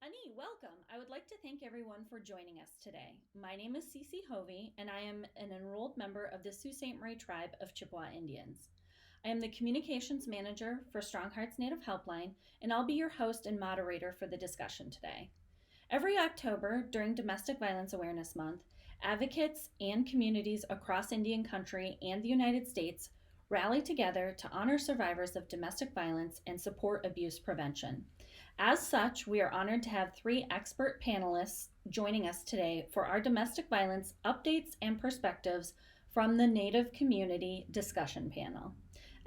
Ani, welcome. I would like to thank everyone for joining us today. My name is Cece Hovey, and I am an enrolled member of the Sault Ste. Marie Tribe of Chippewa Indians. I am the Communications Manager for StrongHearts Native Helpline, and I'll be your host and moderator for the discussion today. Every October, during Domestic Violence Awareness Month, advocates and communities across Indian country and the United States rally together to honor survivors of domestic violence and support abuse prevention. As such, we are honored to have three expert panelists joining us today for our domestic violence updates and perspectives from the Native Community Discussion Panel.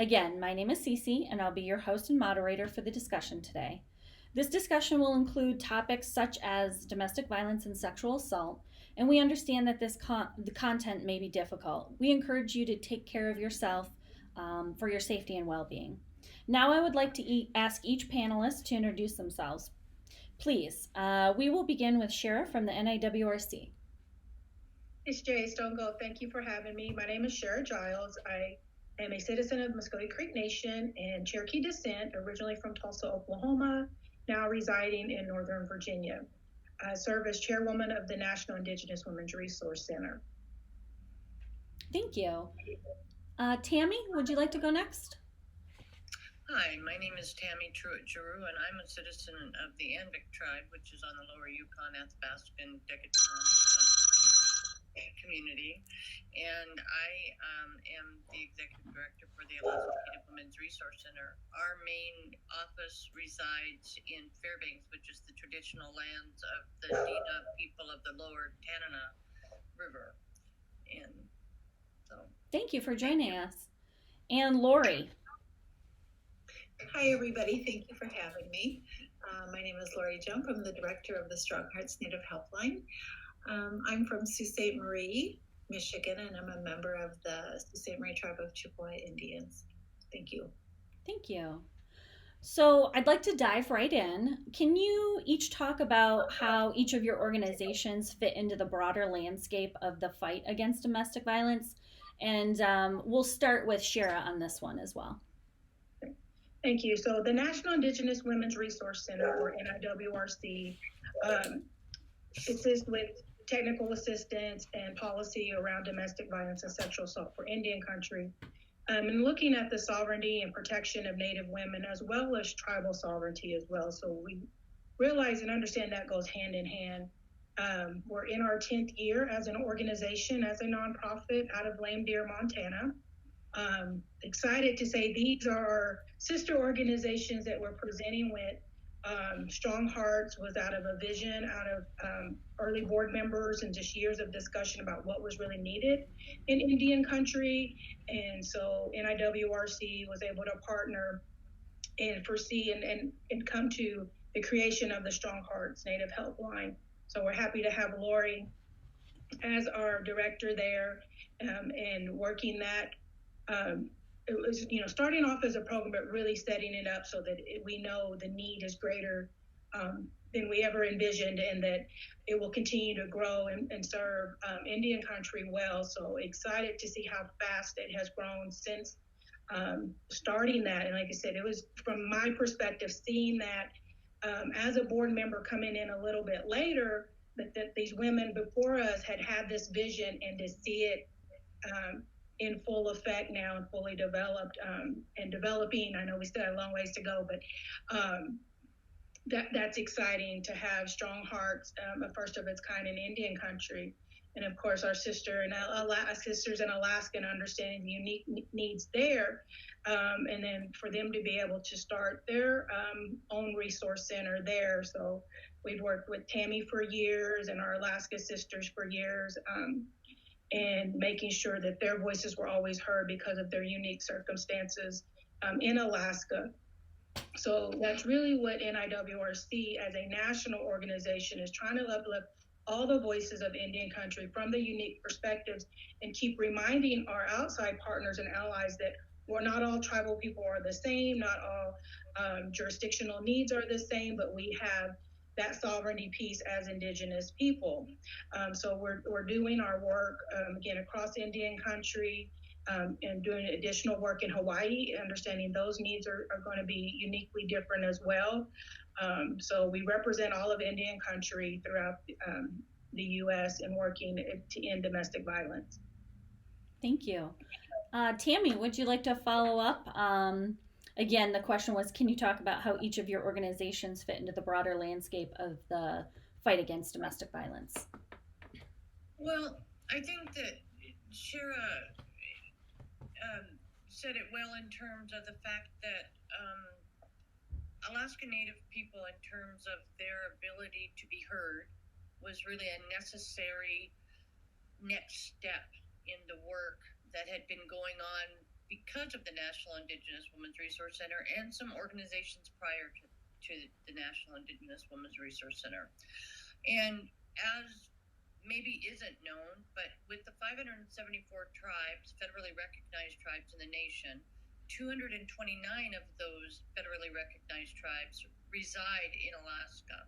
Again, my name is Cece, and I'll be your host and moderator for the discussion today. This discussion will include topics such as domestic violence and sexual assault, and we understand that the content may be difficult. We encourage you to take care of yourself for your safety and well-being. Now I would like to ask each panelist to introduce themselves. Please, we will begin with Cherrah from the NIWRC. It's Jay Stonegate. Thank you for having me. My name is Cherrah Giles. I am a citizen of Muscogee Creek Nation and Cherokee descent, originally from Tulsa, Oklahoma, now residing in Northern Virginia. I serve as Chairwoman of the National Indigenous Women's Resource Center. Thank you. Tami, would you like to go next? Hi, my name is Tami Truett Jerue, and I'm a citizen of the Anvik tribe, which is on the lower Yukon, Athabascan, Decatur community. And I am the executive director for the Alaska Native Women's Resource Center. Our main office resides in Fairbanks, which is the traditional lands of the Dina people of the lower Tanana River. And so. Thank you for joining us. And Lori. Hi, everybody. Thank you for having me. My name is Lori Jump. I'm the director of the StrongHearts Native Helpline. I'm from Sault Ste. Marie, Michigan, and I'm a member of the Sault Ste. Marie Tribe of Chippewa Indians. Thank you. Thank you. So I'd like to dive right in. Can you each talk about how each of your organizations fit into the broader landscape of the fight against domestic violence? And we'll start with Cherrah on this one as well. Thank you. So the National Indigenous Women's Resource Center, or NIWRC, assists with technical assistance and policy around domestic violence and sexual assault for Indian country, and looking at the sovereignty and protection of Native women, as well as tribal sovereignty as well. So we realize and understand that goes hand in hand. We're in our 10th year as an organization, as a nonprofit out of Lame Deer, Montana. Excited to say these are our sister organizations that we're presenting with. StrongHearts was out of a vision, out of early board members and just years of discussion about what was really needed in Indian country. And so NIWRC was able to partner and foresee and come to the creation of the StrongHearts Native Helpline. So we're happy to have Lori as our director there and working that. It was, starting off as a program, but really setting it up so that we know the need is greater than we ever envisioned, and that it will continue to grow and serve Indian country well. So excited to see how fast it has grown since starting that. And like I said, it was from my perspective, seeing that as a board member coming in a little bit later, that these women before us had this vision, and to see it in full effect now and fully developed and developing. I know we still have a long ways to go, but that's exciting to have StrongHearts, a first of its kind in Indian country. And of course, our sisters in Alaska, and understanding the unique needs there. And then for them to be able to start their own resource center there. So we've worked with Tami for years and our Alaska sisters for years. And making sure that their voices were always heard because of their unique circumstances in Alaska. So that's really what NIWRC as a national organization is trying to uplift all the voices of Indian country from the unique perspectives, and keep reminding our outside partners and allies that not all tribal people are the same, not all jurisdictional needs are the same, but we have that sovereignty piece as Indigenous people. So we're doing our work, again, across Indian country, and doing additional work in Hawaii, understanding those needs are going to be uniquely different as well. So we represent all of Indian country throughout the U.S. and working to end domestic violence. Thank you. Tami, would you like to follow up? Again, the question was, can you talk about how each of your organizations fit into the broader landscape of the fight against domestic violence? Well, I think that Cherrah said it well in terms of the fact that Alaska Native people, in terms of their ability to be heard, was really a necessary next step in the work that had been going on because of the National Indigenous Women's Resource Center and some organizations prior to the National Indigenous Women's Resource Center. And as maybe isn't known, but with the 574 tribes, federally recognized tribes in the nation, 229 of those federally recognized tribes reside in Alaska.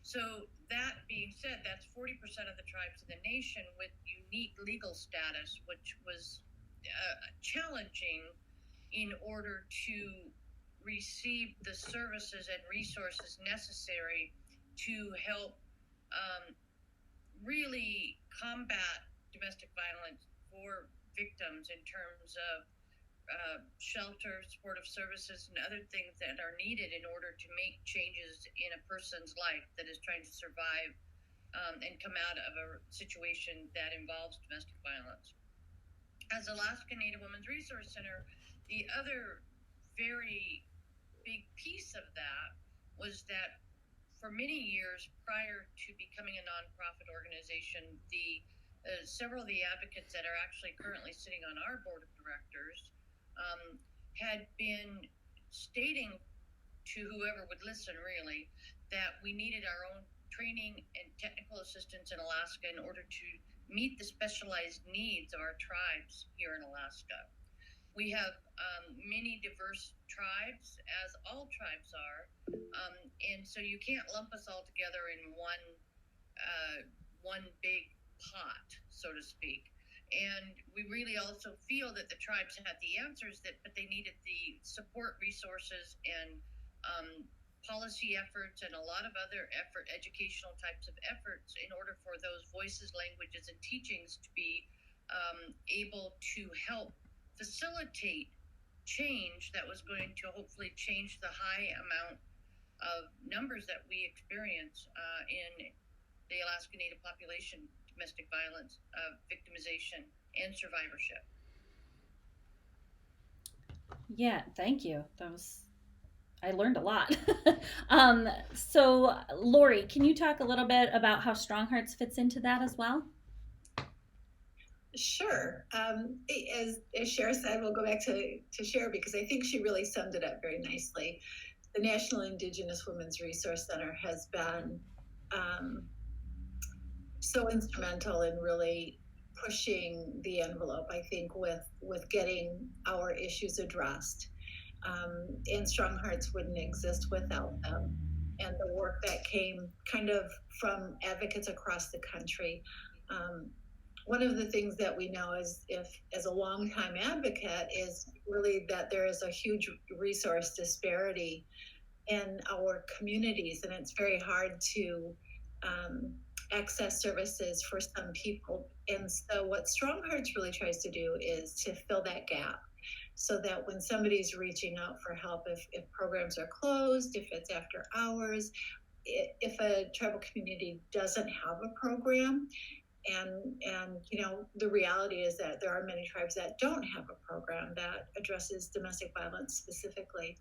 So that being said, that's 40% of the tribes in the nation with unique legal status, which was challenging in order to receive the services and resources necessary to help really combat domestic violence for victims in terms of shelter, supportive services, and other things that are needed in order to make changes in a person's life that is trying to survive and come out of a situation that involves domestic violence. As Alaska Native Women's Resource Center, the other very big piece of that was that for many years prior to becoming a nonprofit organization, several of the advocates that are actually currently sitting on our board of directors had been stating to whoever would listen, really, that we needed our own training and technical assistance in Alaska in order to meet the specialized needs of our tribes here in Alaska. We have many diverse tribes, as all tribes are, and so you can't lump us all together in one big pot, so to speak. And we really also feel that the tribes had the answers, but they needed the support resources and policy efforts and a lot of other educational types of efforts in order for those voices, languages, and teachings to be able to help facilitate change that was going to hopefully change the high amount of numbers that we experience in the Alaska Native population, domestic violence, victimization, and survivorship. Yeah, thank you. I learned a lot. So, Lori, can you talk a little bit about how StrongHearts fits into that as well? Sure. As Cherrah said, we'll go back to Cherrah because I think she really summed it up very nicely. The National Indigenous Women's Resource Center has been so instrumental in really pushing the envelope, I think, with getting our issues addressed. And StrongHearts wouldn't exist without them. And the work that came kind of from advocates across the country. One of the things that we know is, as a longtime advocate, is really that there is a huge resource disparity in our communities, and it's very hard to access services for some people. And so what StrongHearts really tries to do is to fill that gap, so that when somebody's reaching out for help, if programs are closed, if it's after hours, if a tribal community doesn't have a program, and you know, the reality is that there are many tribes that don't have a program that addresses domestic violence specifically.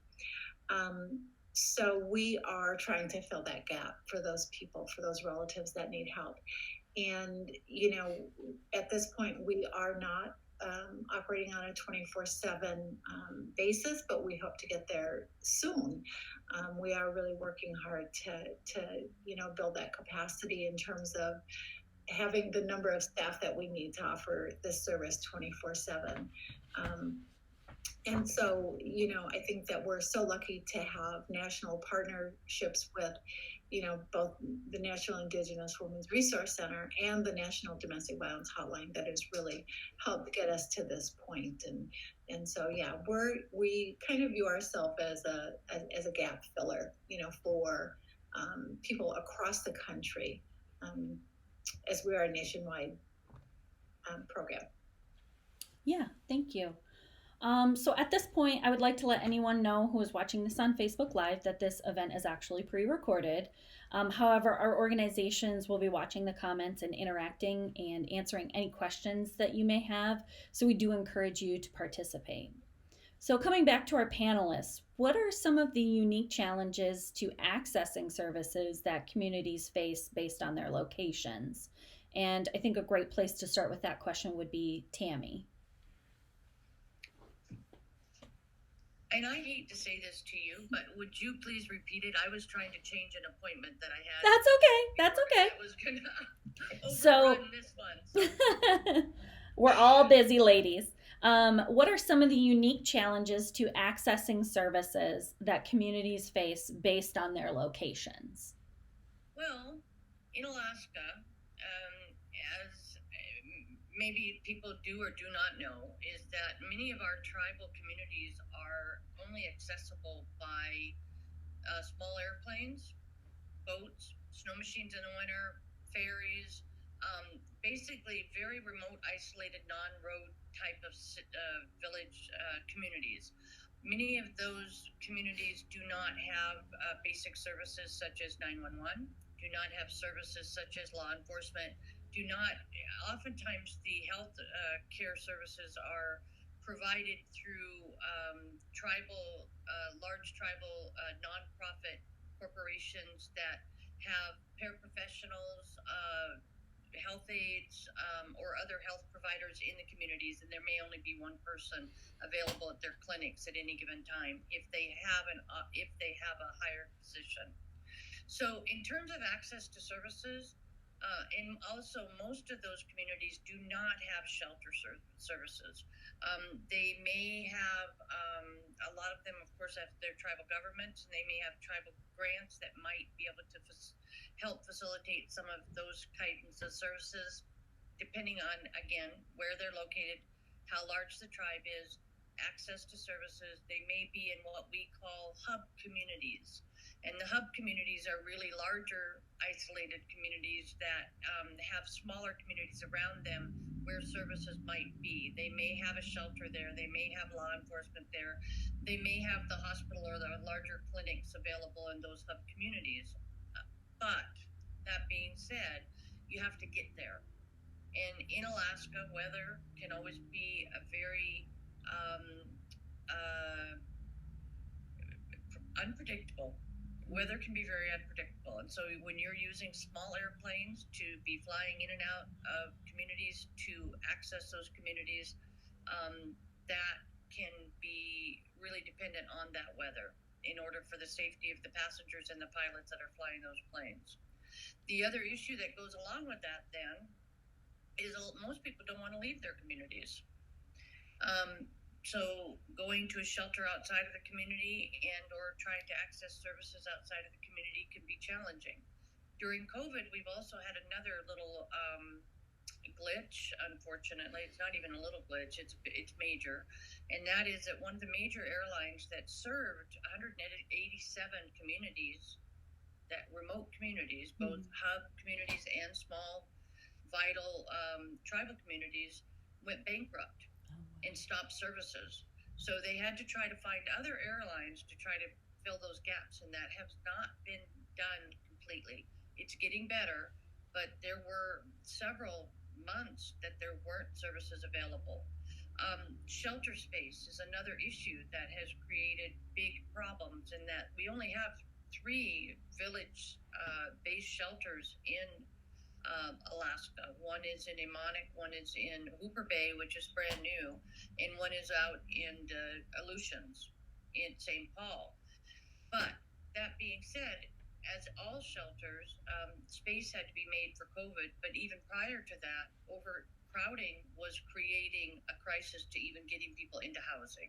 So we are trying to fill that gap for those people, for those relatives that need help. And, you know, at this point, we are not operating on a 24/7 basis, but we hope to get there soon. We are really working hard to you know, build that capacity in terms of having the number of staff that we need to offer this service 24/7. And so, I think that we're so lucky to have national partnerships with, both the National Indigenous Women's Resource Center and the National Domestic Violence Hotline that has really helped get us to this point. And so, yeah, we kind of view ourselves as a gap filler, for people across the country, as we are a nationwide program. Yeah, thank you. So at this point, I would like to let anyone know who is watching this on Facebook Live that this event is actually pre-recorded. However, our organizations will be watching the comments and interacting and answering any questions that you may have. So we do encourage you to participate. So coming back to our panelists, what are some of the unique challenges to accessing services that communities face based on their locations? And I think a great place to start with that question would be Tami. And I hate to say this to you, but would you please repeat it? I was trying to change an appointment that I had. That's okay. That's okay. I was gonna overrun this one. So. We're all busy ladies. What are some of the unique challenges to accessing services that communities face based on their locations? Well, in Alaska, as maybe people do or do not know, is that many of our tribal communities are only accessible by small airplanes, boats, snow machines in the winter, ferries, basically very remote, isolated, non-road type of village communities. Many of those communities do not have basic services such as 911, do not have services such as law enforcement, oftentimes the health care services are provided through large tribal nonprofit corporations that have paraprofessionals, health aides, or other health providers in the communities, and there may only be one person available at their clinics at any given time if they have a higher position. So in terms of access to services, and also most of those communities do not have shelter services. They may have, a lot of them, of course, have their tribal governments, and they may have tribal grants that might be able to help facilitate some of those kinds of services, depending on, again, where they're located, how large the tribe is, access to services. They may be in what we call hub communities. And the hub communities are really larger, isolated communities that have smaller communities around them where services might be. They may have a shelter there. They may have law enforcement there. They may have the hospital or the larger clinics available in those hub communities. But that being said, you have to get there. And in Alaska, weather can always be a very unpredictable. Weather can be very unpredictable. And so when you're using small airplanes to be flying in and out of communities to access those communities, that can be really dependent on that weather in order for the safety of the passengers and the pilots that are flying those planes. The other issue that goes along with that then is most people don't want to leave their communities. So going to a shelter outside of the community and or trying to access services outside of the community can be challenging. During COVID, we've also had another little glitch, unfortunately. It's not even a little glitch, it's major. And that is that one of the major airlines that served 187 communities, that remote communities, both hub communities and small, vital tribal communities, went bankrupt and stopped services. So they had to try to find other airlines to try to fill those gaps, and that has not been done completely. It's getting better, but there were several months that there weren't services available. Shelter space is another issue that has created big problems in that we only have 3 village-based shelters in Alaska. One is in Immonik, one is in Hooper Bay, which is brand new, and one is out in Aleutians in St. Paul. But that being said, as all shelters, space had to be made for COVID, but even prior to that, overcrowding was creating a crisis to even getting people into housing.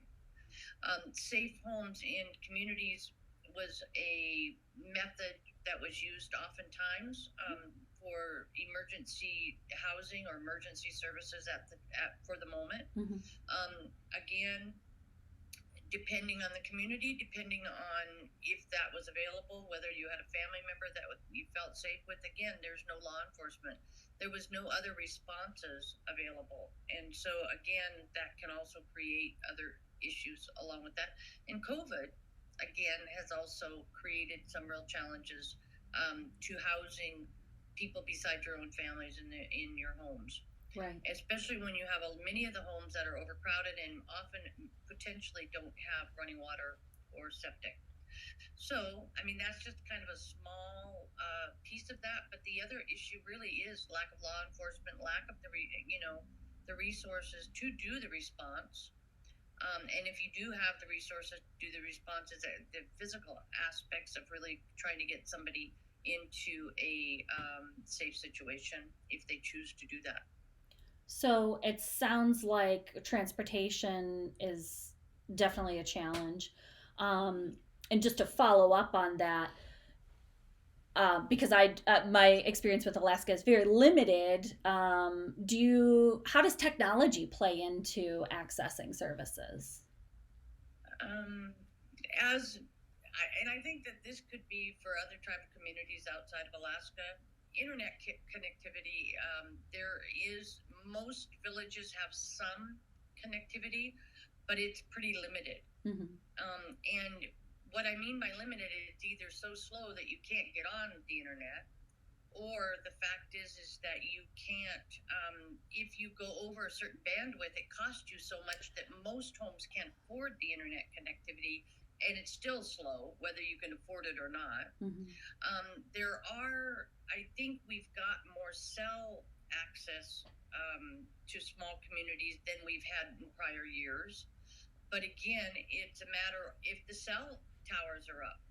Safe homes in communities was a method that was used oftentimes for emergency housing or emergency services for the moment. Mm-hmm. Again, depending on the community, depending on if that was available, whether you had a family member that you felt safe with, again, there's no law enforcement. There was no other responses available. And so, again, that can also create other issues along with that. And COVID, again, has also created some real challenges to housing people beside your own families in your homes. Right. Especially when you have many of the homes that are overcrowded and often potentially don't have running water or septic. So, I mean, that's just kind of a small piece of that. But the other issue really is lack of law enforcement, lack of the resources to do the response. And if you do have the resources to do the responses, the physical aspects of really trying to get somebody into a safe situation if they choose to do that. So it sounds like transportation is definitely a challenge. And just to follow up on that, because my experience with Alaska is very limited, how does technology play into accessing services? And I think that this could be for other tribal communities outside of Alaska. Internet connectivity, most villages have some connectivity, but it's pretty limited. Mm-hmm. And what I mean by limited, it's either so slow that you can't get on the internet, or the fact is that you can't, if you go over a certain bandwidth, it costs you so much that most homes can't afford the internet connectivity, and it's still slow, whether you can afford it or not. Mm-hmm. I think we've got more cell access to small communities than we've had in prior years. But again, it's a matter if the cell towers are up.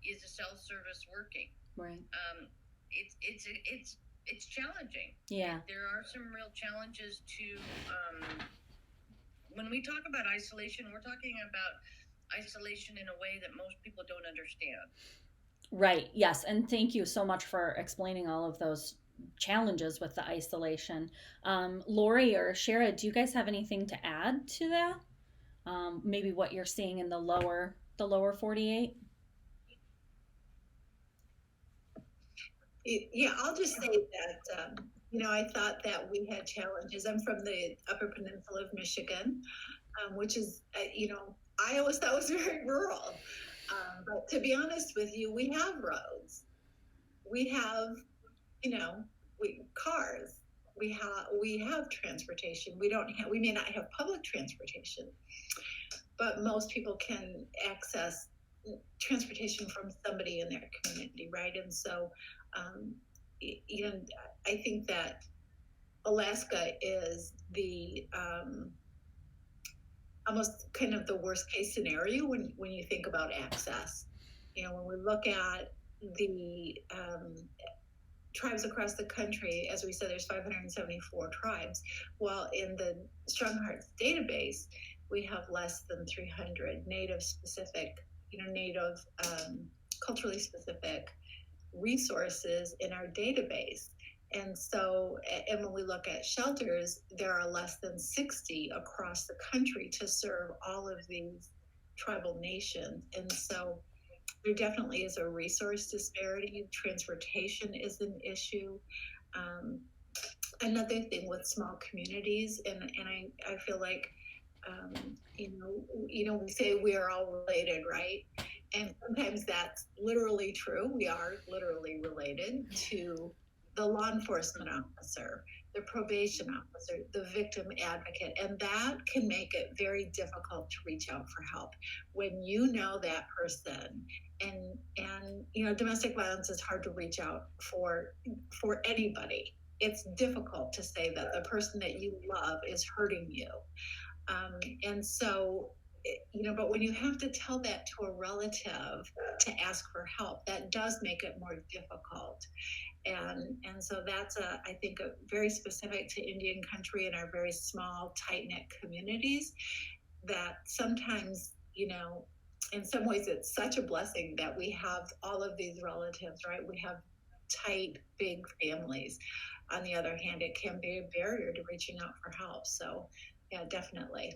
Is the cell service working? Right. It's challenging. Yeah. There are some real challenges to when we talk about isolation, we're talking about isolation in a way that most people don't understand. Right. Yes. And thank you so much for explaining all of those challenges with the isolation. Lori or Cherrah, do you guys have anything to add to that? Maybe what you're seeing in the lower 48? Yeah, I'll just say that, I thought that we had challenges. I'm from the Upper Peninsula of Michigan, which is, I always thought was very rural. But to be honest with you, we have roads. We have, cars. We have transportation. We may not have public transportation, but most people can access transportation from somebody in their community, right? And so, I think that Alaska is the almost kind of the worst case scenario when you think about access. When we look at the tribes across the country, as we said, there's 574 tribes. Well, in the StrongHearts database, we have less than 300 Native specific, culturally specific resources in our database. And so, and when we look at shelters, there are less than 60 across the country to serve all of these tribal nations. And so there definitely is a resource disparity. Transportation is an issue. Another thing with small communities, and I feel like, we say we are all related, right? And sometimes that's literally true. We are literally related to the law enforcement officer, the probation officer, the victim advocate, and that can make it very difficult to reach out for help when you know that person. And domestic violence is hard to reach out for anybody. It's difficult to say that the person that you love is hurting you. And so, but when you have to tell that to a relative to ask for help, that does make it more difficult. And so that's I think very specific to Indian country and our very small, tight-knit communities. that sometimes, in some ways it's such a blessing that we have all of these relatives, right? We have tight, big families. On the other hand, it can be a barrier to reaching out for help. So, yeah, definitely.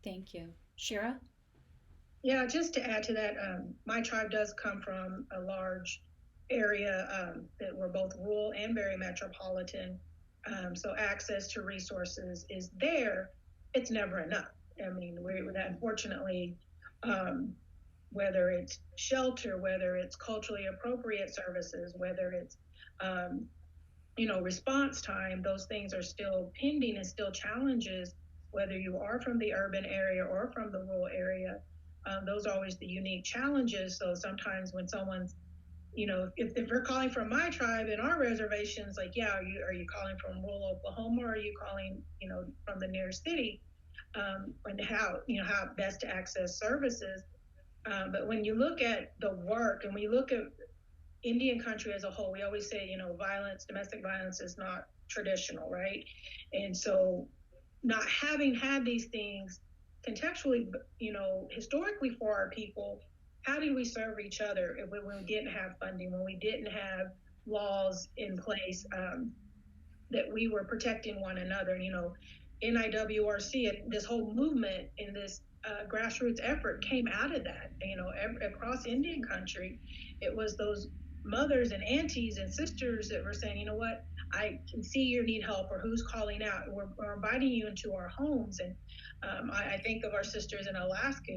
Thank you. Cherrah? Yeah, just to add to that, my tribe does come from a large area that we're both rural and very metropolitan. So access to resources is there. It's never enough. I mean, unfortunately, whether it's shelter, whether it's culturally appropriate services, whether it's response time, those things are still pending and still challenges, whether you are from the urban area or from the rural area. Those are always the unique challenges. So sometimes when someone's, if they're calling from my tribe in our reservations, like, yeah, are you calling from rural Oklahoma, or are you calling, from the nearest city? And how best to access services. But when you look at the work and we look at Indian country as a whole, we always say, domestic violence is not traditional, right? And so not having had these things contextually, historically for our people, how did we serve each other when we didn't have funding, when we didn't have laws in place that we were protecting one another? NIWRC, this whole movement in this grassroots effort came out of that. Across Indian country, it was those mothers and aunties and sisters that were saying, you know what, I can see you need help, or who's calling out. We're inviting you into our homes. And I think of our sisters in Alaska,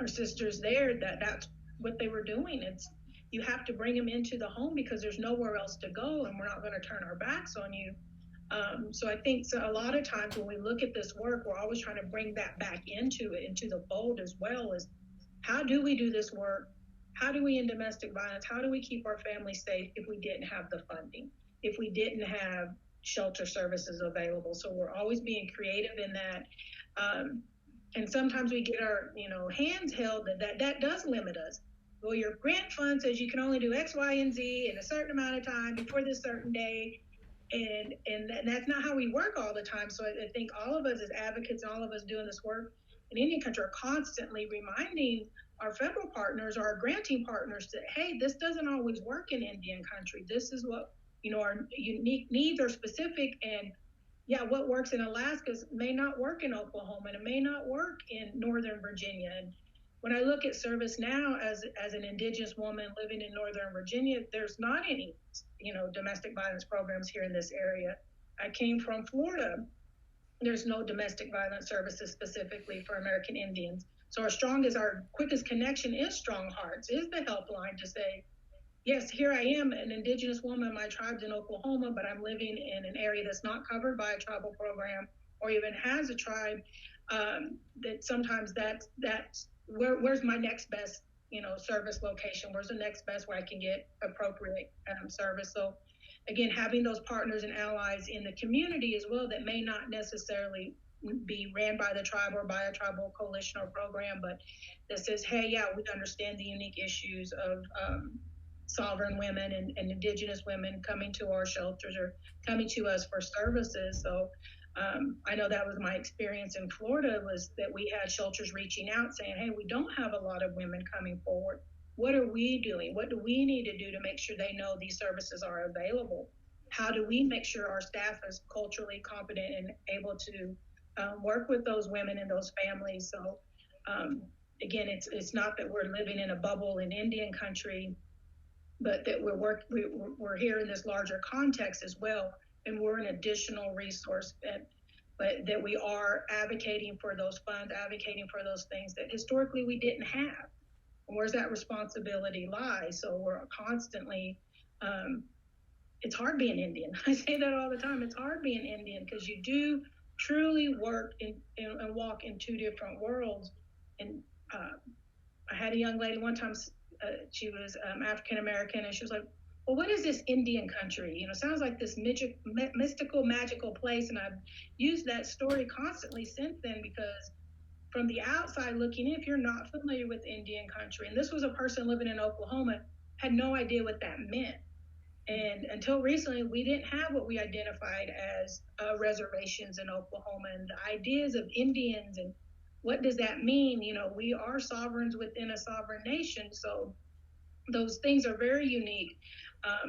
our sisters there, that's what they were doing. It's, you have to bring them into the home because there's nowhere else to go, and we're not going to turn our backs on you. So I think a lot of times when we look at this work, we're always trying to bring that back into the fold as well. As how do we do this work? How do we end domestic violence? How do we keep our families safe if we didn't have the funding, if we didn't have shelter services available? So we're always being creative in that. And sometimes we get our hands held that does limit us. Well, your grant fund says you can only do X, Y, and Z in a certain amount of time before this certain day. And that's not how we work all the time. So I think all of us as advocates and all of us doing this work in Indian country are constantly reminding our federal partners, our granting partners, that, hey, this doesn't always work in Indian country. This is what, our unique needs are specific. And yeah, what works in Alaska may not work in Oklahoma, and it may not work in Northern Virginia. And when I look at service now as an Indigenous woman living in Northern Virginia, there's not any, domestic violence programs here in this area. I came from Florida. There's no domestic violence services specifically for American Indians. So our quickest connection is StrongHearts, is the helpline to say, yes, here I am, an Indigenous woman, my tribe's in Oklahoma, but I'm living in an area that's not covered by a tribal program or even has a tribe, that sometimes that's where's my next best, service location? Where's the next best where I can get appropriate service? So again, having those partners and allies in the community as well that may not necessarily be ran by the tribe or by a tribal coalition or program, but that says, hey, yeah, we understand the unique issues of sovereign women and Indigenous women coming to our shelters or coming to us for services. So I know that was my experience in Florida, was that we had shelters reaching out saying, hey, we don't have a lot of women coming forward. What are we doing? What do we need to do to make sure they know these services are available? How do we make sure our staff is culturally competent and able to work with those women and those families? So again, it's not that we're living in a bubble in Indian country, but that we're here in this larger context as well, and we're an additional resource, but that we are advocating for those funds, advocating for those things that historically we didn't have. And where's that responsibility lie? So we're constantly, it's hard being Indian. I say that all the time. It's hard being Indian because you do truly work and walk in two different worlds. And I had a young lady one time, she was African American, and she was like, well, what is this Indian country? Sounds like this mystical, magical place. And I've used that story constantly since then, because from the outside looking in, if you're not familiar with Indian country, and this was a person living in Oklahoma, had no idea what that meant. And until recently, we didn't have what we identified as reservations in Oklahoma, and the ideas of Indians and what does that mean? We are sovereigns within a sovereign nation, so those things are very unique.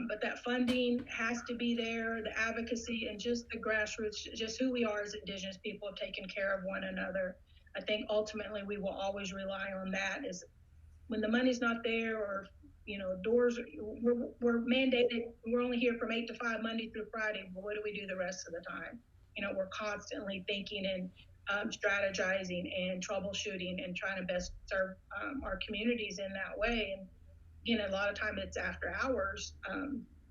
But that funding has to be there, the advocacy, and just the grassroots, just who we are as Indigenous people, taking care of one another. I think ultimately we will always rely on that. Is when the money's not there, or doors, we're mandated, we're only here from 8 to 5 Monday through Friday, but what do we do the rest of the time? We're constantly thinking and strategizing and troubleshooting and trying to best serve our communities in that way. And again, a lot of time it's after hours,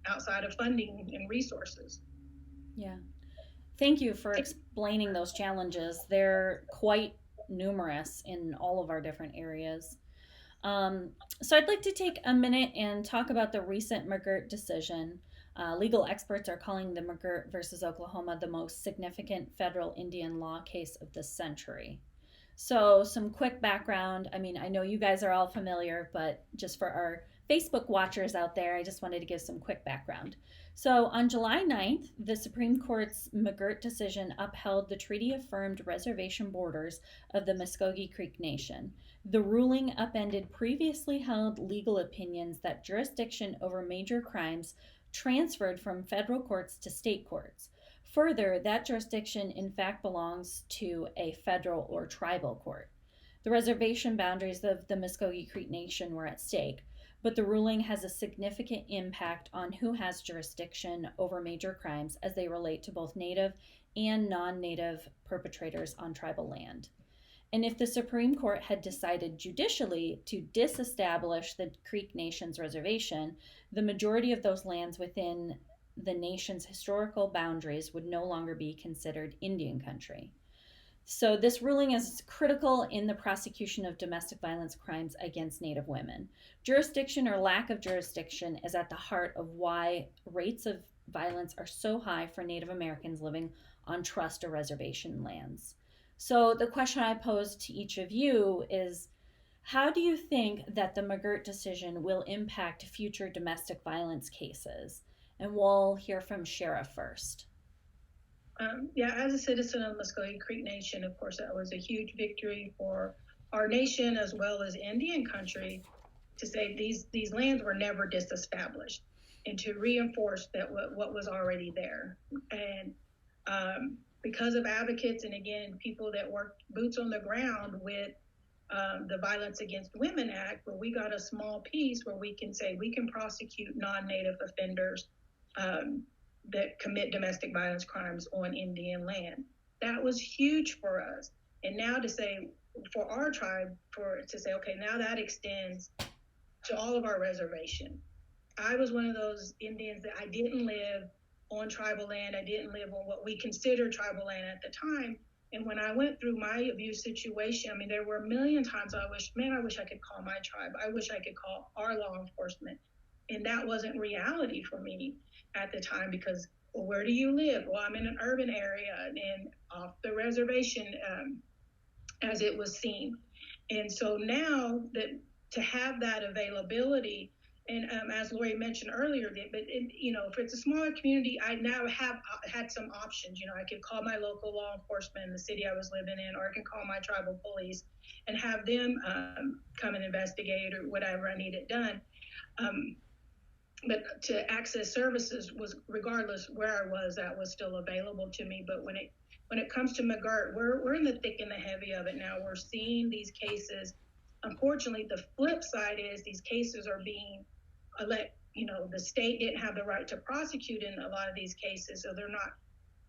outside of funding and resources. Yeah. Thank you for explaining those challenges. They're quite numerous in all of our different areas. So I'd like to take a minute and talk about the recent Magurt decision. Legal experts are calling the Magurt versus Oklahoma the most significant federal Indian law case of the century. So some quick background. I mean, I know you guys are all familiar, but just for our Facebook watchers out there, I just wanted to give some quick background. So on July 9th, the Supreme Court's Magurt decision upheld the treaty-affirmed reservation borders of the Muscogee Creek Nation. The ruling upended previously held legal opinions that jurisdiction over major crimes transferred from federal courts to state courts. Further, that jurisdiction in fact belongs to a federal or tribal court. The reservation boundaries of the Muscogee Creek Nation were at stake, but the ruling has a significant impact on who has jurisdiction over major crimes as they relate to both Native and non-Native perpetrators on tribal land. And if the Supreme Court had decided judicially to disestablish the Creek Nation's reservation, the majority of those lands within the nation's historical boundaries would no longer be considered Indian country. So this ruling is critical in the prosecution of domestic violence crimes against Native women. Jurisdiction or lack of jurisdiction is at the heart of why rates of violence are so high for Native Americans living on trust or reservation lands. So the question I pose to each of you is, how do you think that the Magurt decision will impact future domestic violence cases? And we'll hear from Cherrah first. As a citizen of the Muscogee Creek Nation, of course, that was a huge victory for our nation as well as Indian country, to say these lands were never disestablished, and to reinforce that what was already there. And because of advocates and, again, people that worked boots on the ground with the Violence Against Women Act, where we got a small piece where we can say we can prosecute non-Native offenders that commit domestic violence crimes on Indian land. That was huge for us. And now to say, for our tribe, to say, okay, now that extends to all of our reservation. I was one of those Indians that I didn't live on tribal land. I didn't live on what we considered tribal land at the time. And when I went through my abuse situation, I mean, there were a million times I wish I could call my tribe. I wish I could call our law enforcement. And that wasn't reality for me at the time, because, well, where do you live? Well, I'm in an urban area and off the reservation, as it was seen. And so now that to have that availability, and as Lori mentioned earlier, if it's a smaller community, I now have had some options. I could call my local law enforcement in the city I was living in, or I can call my tribal police and have them come and investigate or whatever I needed done. But to access services was, regardless where I was, that was still available to me. But when it comes to Magurt, we're in the thick and the heavy of it now. We're seeing these cases. Unfortunately, the flip side is these cases are being the state didn't have the right to prosecute in a lot of these cases, so they're not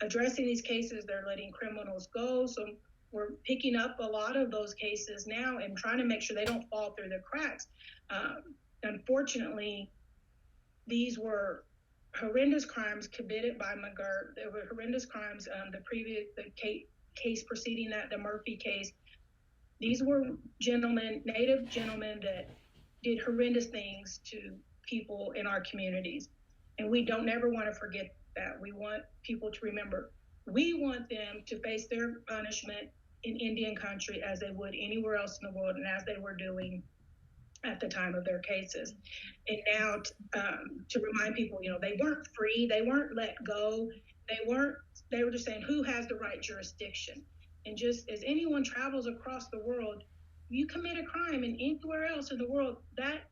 addressing these cases. They're letting criminals go. So we're picking up a lot of those cases now and trying to make sure they don't fall through the cracks. Unfortunately, these were horrendous crimes committed by Magurt. There were horrendous crimes. The case preceding that, the Murphy case, these were Native gentlemen that did horrendous things to people in our communities. And we don't ever want to forget that. We want people to remember. We want them to face their punishment in Indian country as they would anywhere else in the world, and as they were doing at the time of their cases. And now to remind people, they weren't free, they weren't let go, they were just saying who has the right jurisdiction. And just as anyone travels across the world, you commit a crime and anywhere else in the world, that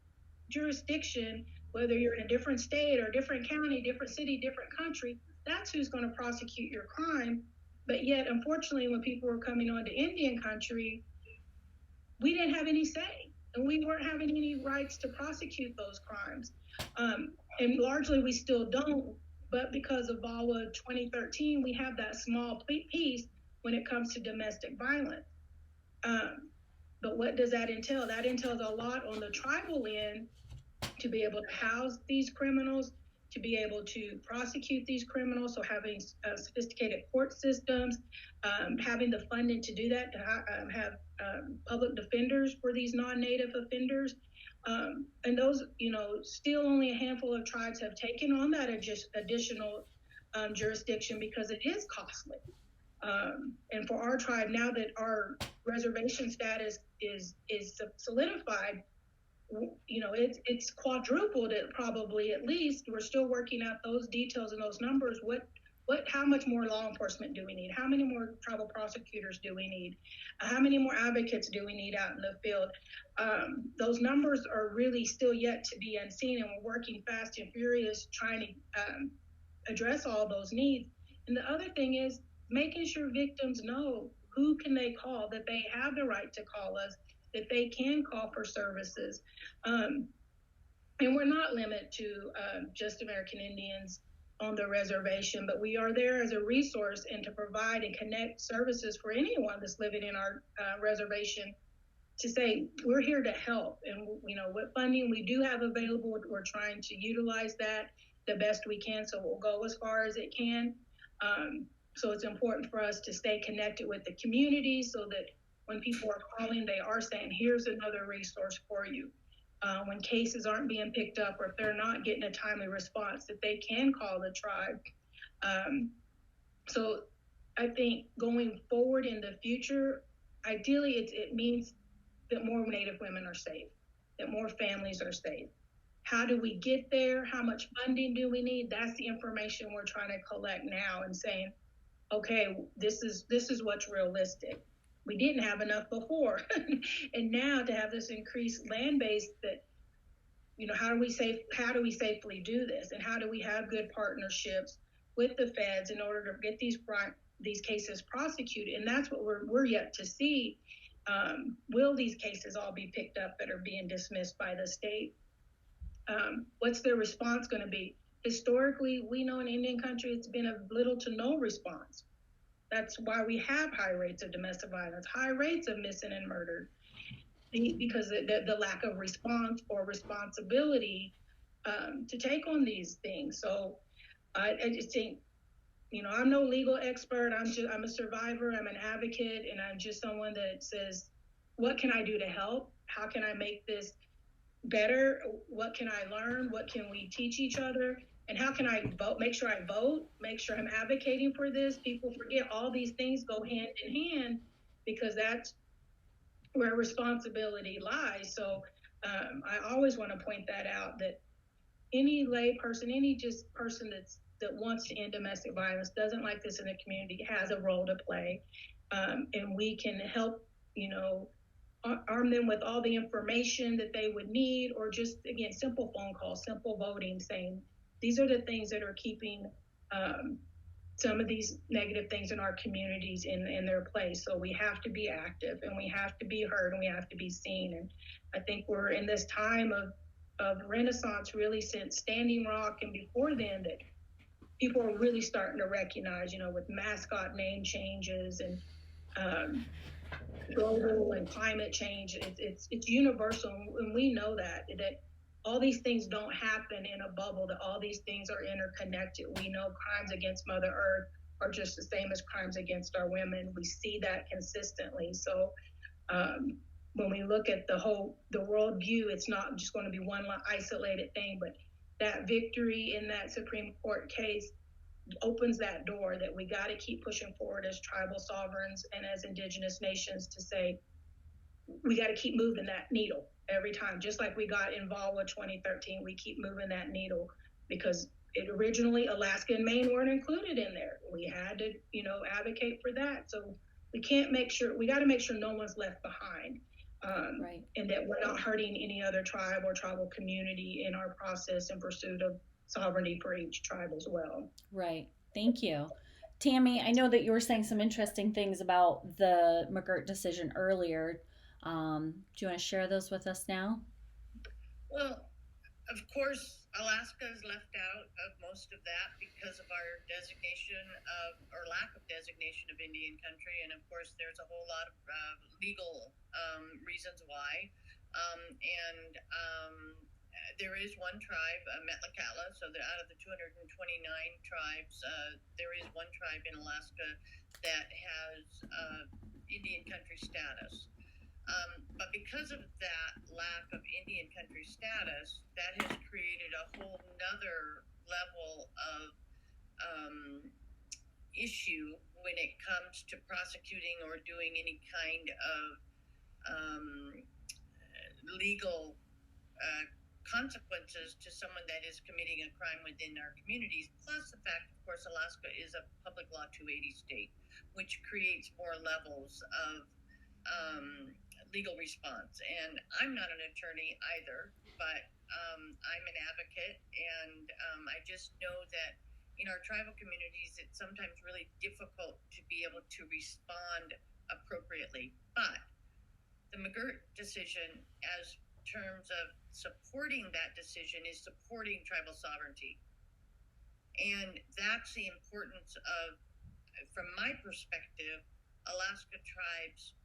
jurisdiction, whether you're in a different state or a different county, different city, different country, that's who's going to prosecute your crime. But yet, unfortunately, when people were coming onto Indian country, we didn't have any say, and we weren't having any rights to prosecute those crimes. And largely, we still don't. But because of VAWA 2013, we have that small piece when it comes to domestic violence. But what does that entail? That entails a lot on the tribal end to be able to house these criminals, to be able to prosecute these criminals, so having sophisticated court systems, having the funding to do that, to have public defenders for these non-Native offenders. And those, still only a handful of tribes have taken on that additional jurisdiction because it is costly. And for our tribe, now that our reservation status is solidified, it's quadrupled it probably, at least. We're still working out those details and those numbers. How much more law enforcement do we need? How many more tribal prosecutors do we need? How many more advocates do we need out in the field? Those numbers are really still yet to be unseen, and we're working fast and furious trying to address all those needs. And the other thing is making sure victims know who can they call, that they have the right to call us, that they can call for services. And we're not limited to just American Indians on the reservation, but we are there as a resource and to provide and connect services for anyone that's living in our reservation, to say we're here to help. And what funding we do have available, we're trying to utilize that the best we can, so we'll go as far as it can. So it's important for us to stay connected with the community, so that when people are calling, they are saying, here's another resource for you. When cases aren't being picked up, or if they're not getting a timely response, that they can call the tribe. So I think going forward in the future, ideally it means that more Native women are safe, that more families are safe. How do we get there? How much funding do we need? That's the information we're trying to collect now, and saying, okay, this is what's realistic. We didn't have enough before. And now to have this increased land base, that, how do we safely do this? And how do we have good partnerships with the feds in order to get these cases prosecuted? And that's what we're yet to see. Will these cases all be picked up that are being dismissed by the state? What's their response going to be? Historically, we know in Indian country, it's been a little to no response. That's why we have high rates of domestic violence, high rates of missing and murdered, because the lack of response or responsibility to take on these things. So I just think, I'm no legal expert. I'm a survivor. I'm an advocate, and I'm just someone that says, what can I do to help? How can I make this better? What can I learn? What can we teach each other? And how can I vote? Make sure I vote, make sure I'm advocating for this. People forget all these things go hand in hand, because that's where responsibility lies. So I always want to point that out, that any lay person, any just person that wants to end domestic violence, doesn't like this in the community, has a role to play. And we can help, arm them with all the information that they would need, or just, again, simple phone calls, simple voting, saying, these are the things that are keeping some of these negative things in our communities in their place. So we have to be active, and we have to be heard, and we have to be seen. And I think we're in this time of renaissance, really, since Standing Rock and before then, that people are really starting to recognize, with mascot name changes and global and climate change, it's universal. And we know that all these things don't happen in a bubble, that all these things are interconnected. We know crimes against Mother Earth are just the same as crimes against our women. We see that consistently. So when we look at the world view, it's not just going to be one isolated thing, but that victory in that Supreme Court case opens that door, that we got to keep pushing forward as tribal sovereigns and as Indigenous nations, to say we got to keep moving that needle every time. Just like we got involved with 2013, we keep moving that needle because originally Alaska and Maine weren't included in there. We had to, advocate for that. So we got to make sure no one's left behind. Right. And that we're not hurting any other tribe or tribal community in our process in pursuit of sovereignty for each tribe as well. Right. Thank you. Tami, I know that you were saying some interesting things about the Magurt decision earlier. Do you want to share those with us now? Well, of course, Alaska is left out of most of that because of our designation or lack of designation of Indian country. And of course, there's a whole lot of legal reasons why. There is one tribe, Metlakatla, so out of the 229 tribes, there is one tribe in Alaska that has Indian country status. But because of that lack of Indian country status, that has created a whole nother level of issue when it comes to prosecuting or doing any kind of legal consequences to someone that is committing a crime within our communities. Plus the fact, of course, Alaska is a public law 280 state, which creates more levels of legal response. And I'm not an attorney either, but I'm an advocate, and I just know that in our tribal communities, it's sometimes really difficult to be able to respond appropriately. But the Magurt decision, as terms of supporting that decision, is supporting tribal sovereignty. And that's the importance of, from my perspective, Alaska tribes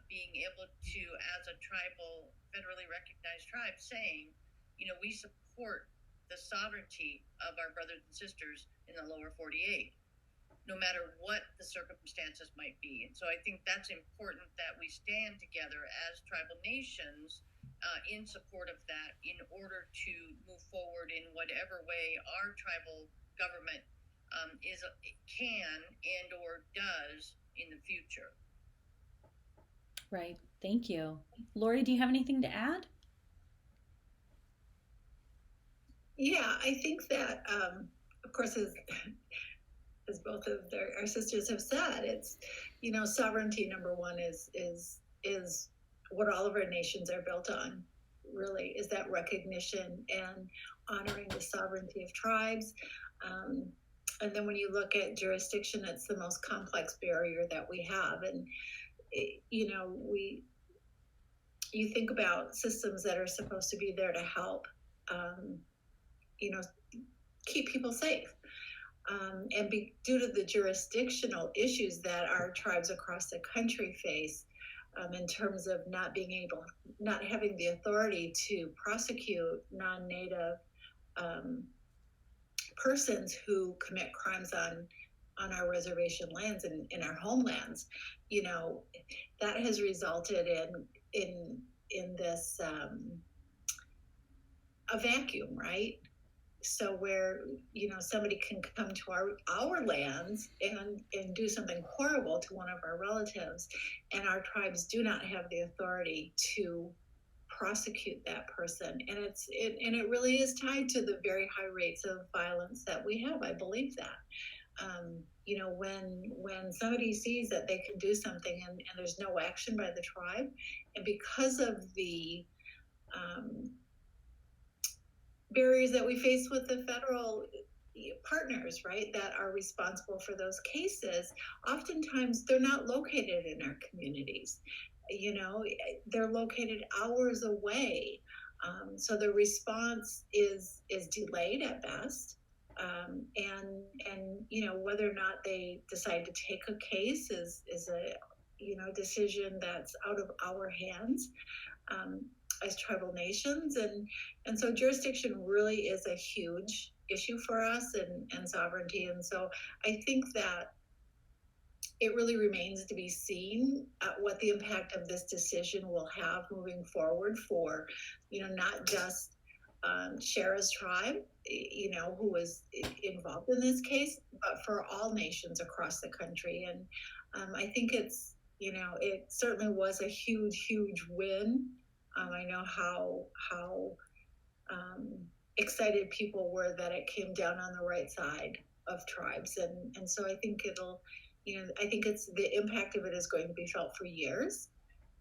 being able to, as a tribal, federally recognized tribe, saying, we support the sovereignty of our brothers and sisters in the lower 48, no matter what the circumstances might be. And so I think that's important that we stand together as tribal nations in support of that in order to move forward in whatever way our tribal government can and or does in the future. Right. Thank you. Lori, do you have anything to add? Yeah, I think that, of course, as both of our sisters have said, it's, sovereignty, number one, is what all of our nations are built on, really, is that recognition and honoring the sovereignty of tribes. And then when you look at jurisdiction, it's the most complex barrier that we have. And you think about systems that are supposed to be there to help, keep people safe. And due to the jurisdictional issues that our tribes across the country face, in terms of not having the authority to prosecute non-native persons who commit crimes on our reservation lands and in our homelands, that has resulted in this a vacuum, right? So where somebody can come to our lands and do something horrible to one of our relatives, and our tribes do not have the authority to prosecute that person, and it really is tied to the very high rates of violence that we have. I believe that. When somebody sees that they can do something and there's no action by the tribe, and because of the barriers that we face with the federal partners, right, that are responsible for those cases, oftentimes they're not located in our communities. They're located hours away. So the response is delayed at best. And whether or not they decide to take a case is a decision that's out of our hands as tribal nations, and so jurisdiction really is a huge issue for us, and sovereignty. And so I think that it really remains to be seen what the impact of this decision will have moving forward for not just Cherrah's tribe, who was involved in this case, but for all nations across the country. And I think it certainly was a huge win I know how excited people were that it came down on the right side of tribes, and so I think I think the impact of it is going to be felt for years,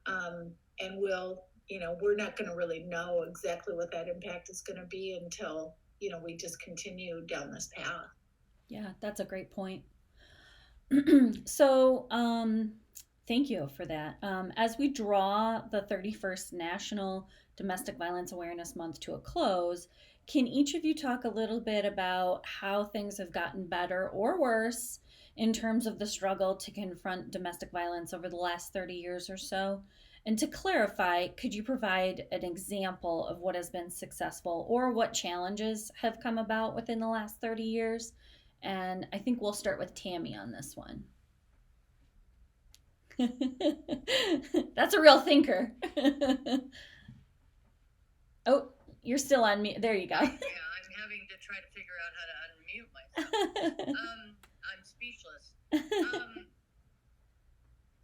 and we're not going to really know exactly what that impact is going to be until we just continue down this path. Yeah, that's a great point. So, thank you for that. As we draw the 31st National Domestic Violence Awareness Month to a close, can each of you talk a little bit about how things have gotten better or worse in terms of the struggle to confront domestic violence over the last 30 years or so? And to clarify, could you provide an example of what has been successful or what challenges have come about within the last 30 years? And I think we'll start with Tami on this one. That's a real thinker. Oh, you're still on mute. There you go. Yeah, I'm having to try to figure out how to unmute myself. I'm speechless.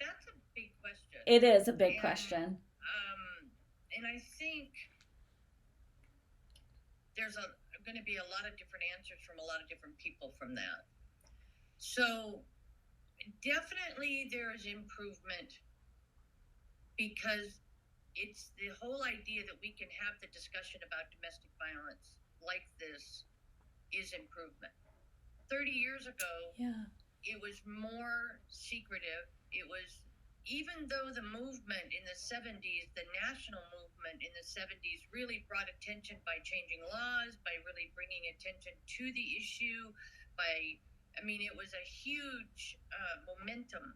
That's a big question. It is a big question. And I think there's going to be a lot of different answers from a lot of different people from that. So definitely there is improvement, because it's the whole idea that we can have the discussion about domestic violence like this is improvement. 30 years ago, It was more secretive. It was, even though the movement in the 70s, the national movement in the 70s really brought attention by changing laws, by really bringing attention to the issue, it was a huge momentum.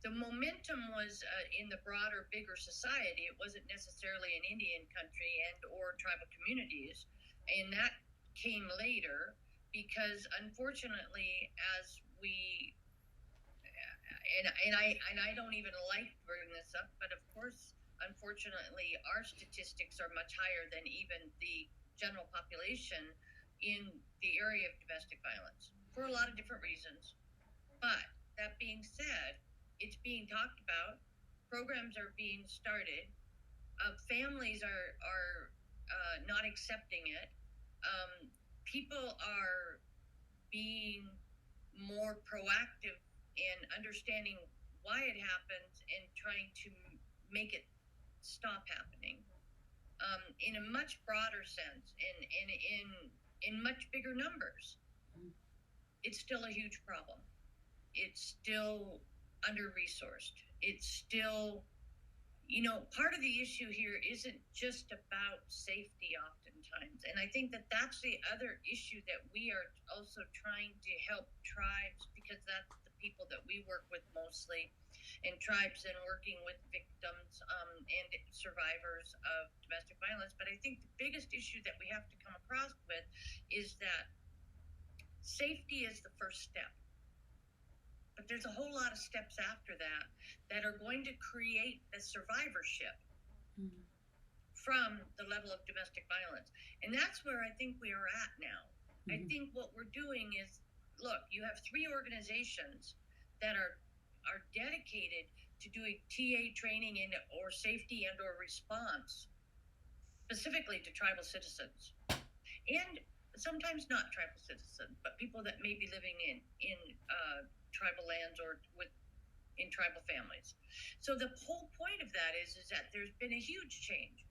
The momentum was in the broader, bigger society. It wasn't necessarily in Indian country and or tribal communities. And that came later because, unfortunately, as we, and I don't even like to bring this up, but of course, unfortunately, our statistics are much higher than even the general population in the area of domestic violence for a lot of different reasons. But that being said, it's being talked about, programs are being started, families are not accepting it, people are being more proactive in understanding why it happens and trying to make it stop happening in a much broader sense and in much bigger numbers. It's still a huge problem. It's still under-resourced. It's still, part of the issue here isn't just about safety oftentimes. And I think that that's the other issue that we are also trying to help tribes, because that's the people that we work with mostly, and tribes and working with victims and survivors of domestic violence. But I think the biggest issue that we have to come across with is that safety is the first step. But there's a whole lot of steps after that are going to create the survivorship from the level of domestic violence. And that's where I think we are at now. I think what we're doing is, look, you have 3 organizations that are dedicated to doing TA training or safety and or response specifically to tribal citizens, and sometimes not tribal citizens, but people that may be living in tribal lands or in tribal families. So the whole point of that is that there's been a huge change,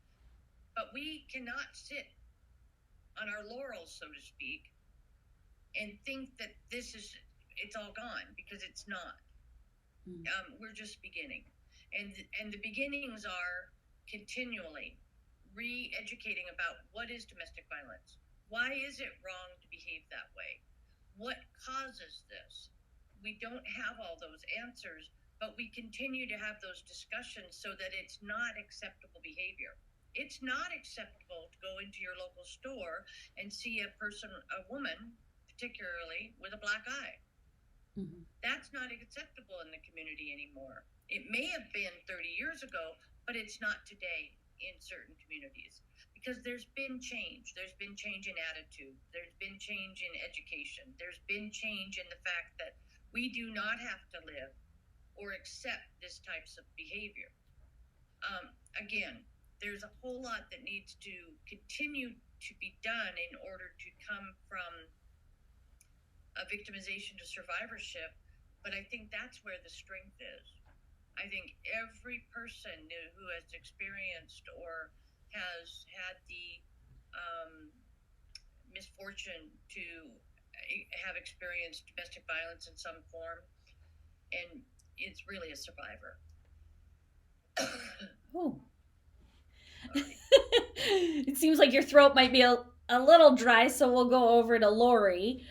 but we cannot sit on our laurels, so to speak, and think that it's all gone, because it's not. We're just beginning, and the beginnings are continually re-educating about what is domestic violence. Why is it wrong to behave that way? What causes this? We don't have all those answers, but we continue to have those discussions so that it's not acceptable behavior. It's not acceptable to go into your local store and see a woman, particularly, with a black eye. That's not acceptable in the community anymore. It may have been 30 years ago, but it's not today in certain communities, because there's been change. There's been change in attitude. There's been change in education. There's been change in the fact that we do not have to live or accept this types of behavior. Again, there's a whole lot that needs to continue to be done in order to come from a victimization to survivorship. But I think that's where the strength is. I think every person who has experienced or has had the misfortune to have experienced domestic violence in some form, and it's really a survivor. Oh. It seems like your throat might be a little dry, so we'll go over to Lori.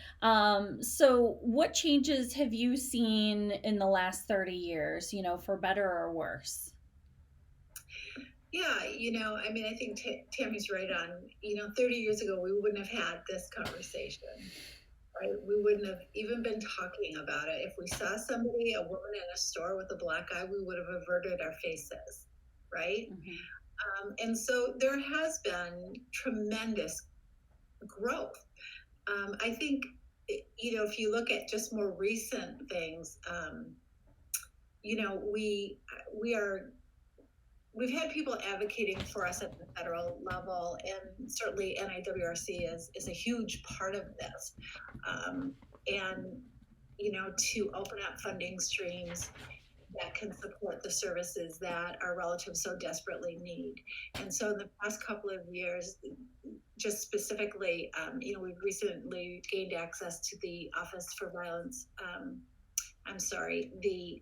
So what changes have you seen in the last 30 years, for better or worse? Yeah, I think Tami's right on. 30 years ago, we wouldn't have had this conversation, right? We wouldn't have even been talking about it. If we saw somebody, a woman in a store with a black eye, we would have averted our faces, right? Mm-hmm. And so there has been tremendous growth. I think, if you look at just more recent things, we've had people advocating for us at the federal level, and certainly NIWRC is a huge part of this. And, to open up funding streams that can support the services that our relatives so desperately need. And so in the past couple of years, just specifically, we've recently gained access to the Office for Violence, the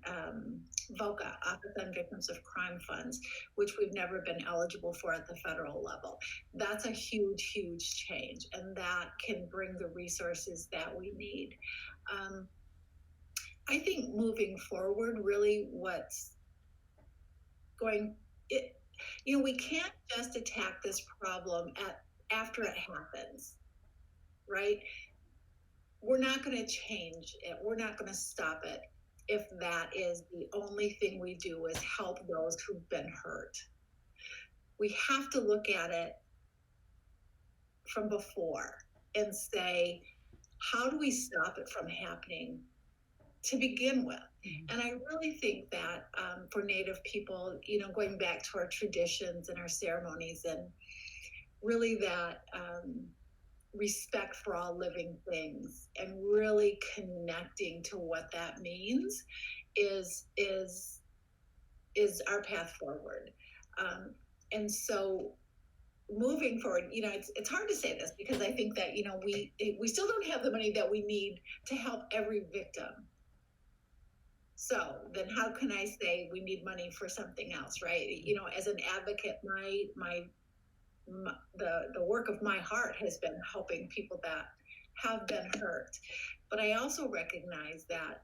VOCA, Office on Victims of Crime funds, which we've never been eligible for at the federal level. That's a huge, huge change, and that can bring the resources that we need. I think moving forward, really what's going, we can't just attack this problem after it happens, right? We're not going to change it. We're not going to stop it if that is the only thing we do is help those who've been hurt. We have to look at it from before and say, how do we stop it from happening to begin with? And I really think that for Native people, going back to our traditions and our ceremonies, and really that respect for all living things, and really connecting to what that means is our path forward. And so moving forward, it's hard to say this because I think that, we still don't have the money that we need to help every victim. So then how can I say we need money for something else, right? As an advocate, the work of my heart has been helping people that have been hurt. But I also recognize that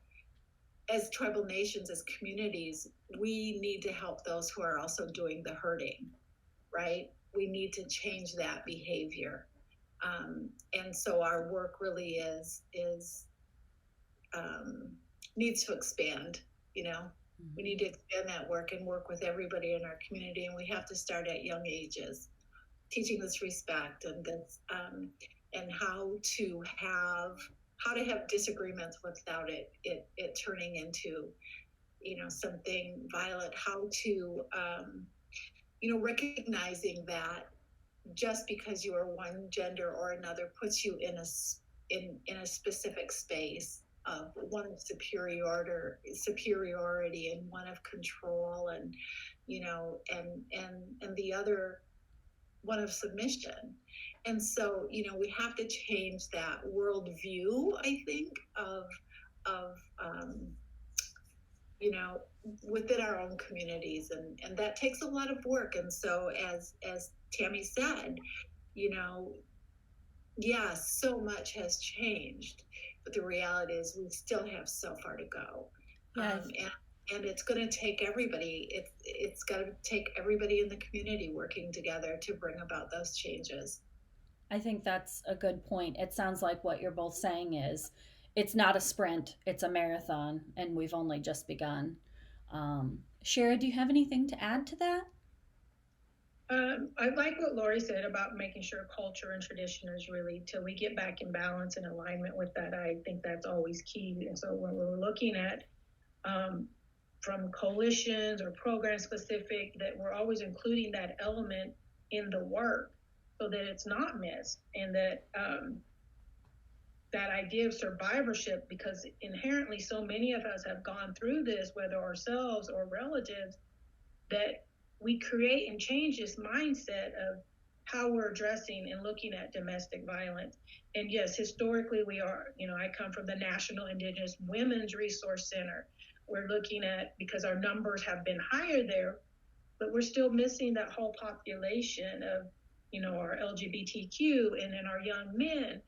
as tribal nations, as communities, we need to help those who are also doing the hurting, right? We need to change that behavior. And so our work really needs to expand, We need to expand that work and work with everybody in our community, and we have to start at young ages, teaching this respect and this, and how to have disagreements without it turning into, something violent, how to, recognizing that just because you are one gender or another puts you in a specific space of one of superiority and one of control, and and the other one of submission. And so we have to change that worldview, I think, of within our own communities, and that takes a lot of work. And so as Tami said, so much has changed, but the reality is we still have so far to go. Yes. And it's going to take everybody. It's got to take everybody in the community working together to bring about those changes. I think that's a good point. It sounds like what you're both saying is it's not a sprint, it's a marathon, and we've only just begun. Cherrah, do you have anything to add to that? I like what Lori said about making sure culture and tradition is really, till we get back in balance and alignment with that. I think that's always key. And so when we're looking at from coalitions or program specific, that we're always including that element in the work so that it's not missed, and that that idea of survivorship, because inherently so many of us have gone through this, whether ourselves or relatives, that we create and change this mindset of how we're addressing and looking at domestic violence. And yes, historically we are, I come from the National Indigenous Women's Resource Center. We're looking at, because our numbers have been higher there, but we're still missing that whole population of, our LGBTQ and then our young men.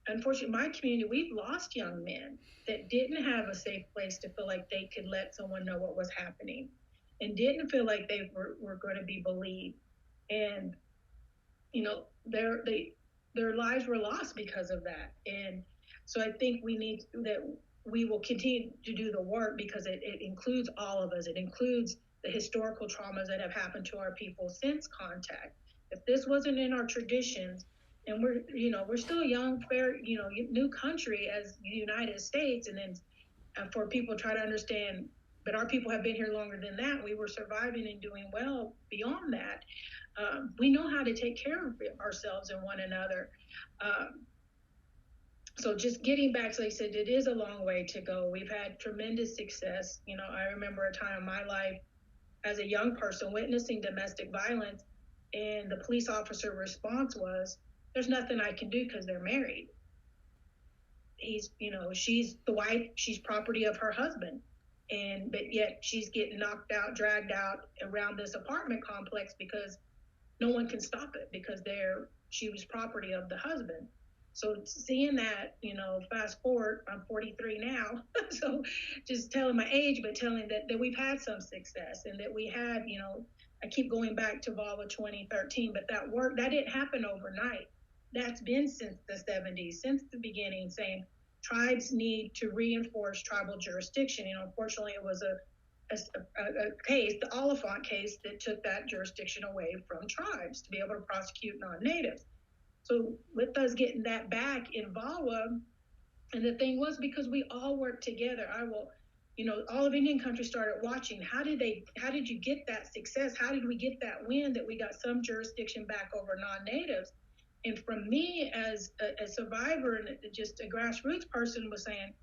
Unfortunately, my community, we've lost young men that didn't have a safe place to feel like they could let someone know what was happening, and didn't feel like they were going to be believed. And, their lives were lost because of that. And so I think we will continue to do the work, because it includes all of us. It includes the historical traumas that have happened to our people since contact. If this wasn't in our traditions, and we're still a young, fair, new country as the United States, and then for people to try to understand, but our people have been here longer than that. We were surviving and doing well beyond that. We know how to take care of ourselves and one another. So just getting back, so like I said, it is a long way to go. We've had tremendous success. I remember a time in my life as a young person witnessing domestic violence, and the police officer response was, "There's nothing I can do because they're married." She's the wife, she's property of her husband. But yet she's getting knocked out, dragged out around this apartment complex because no one can stop it, because she was property of the husband. So seeing that, fast forward, I'm 43 now, so just telling my age, but telling that we've had some success, and that we had, I keep going back to VAWA 2013, but that work, that didn't happen overnight. That's been since the 70s, since the beginning, saying tribes need to reinforce tribal jurisdiction. Unfortunately, it was a case, the Oliphant case, that took that jurisdiction away from tribes to be able to prosecute non-natives. So with us getting that back in VAWA, and the thing was, because we all worked together, all of Indian country started watching. How did you get that success? How did we get that win, that we got some jurisdiction back over non-natives? And from me as a survivor and just a grassroots person, was saying,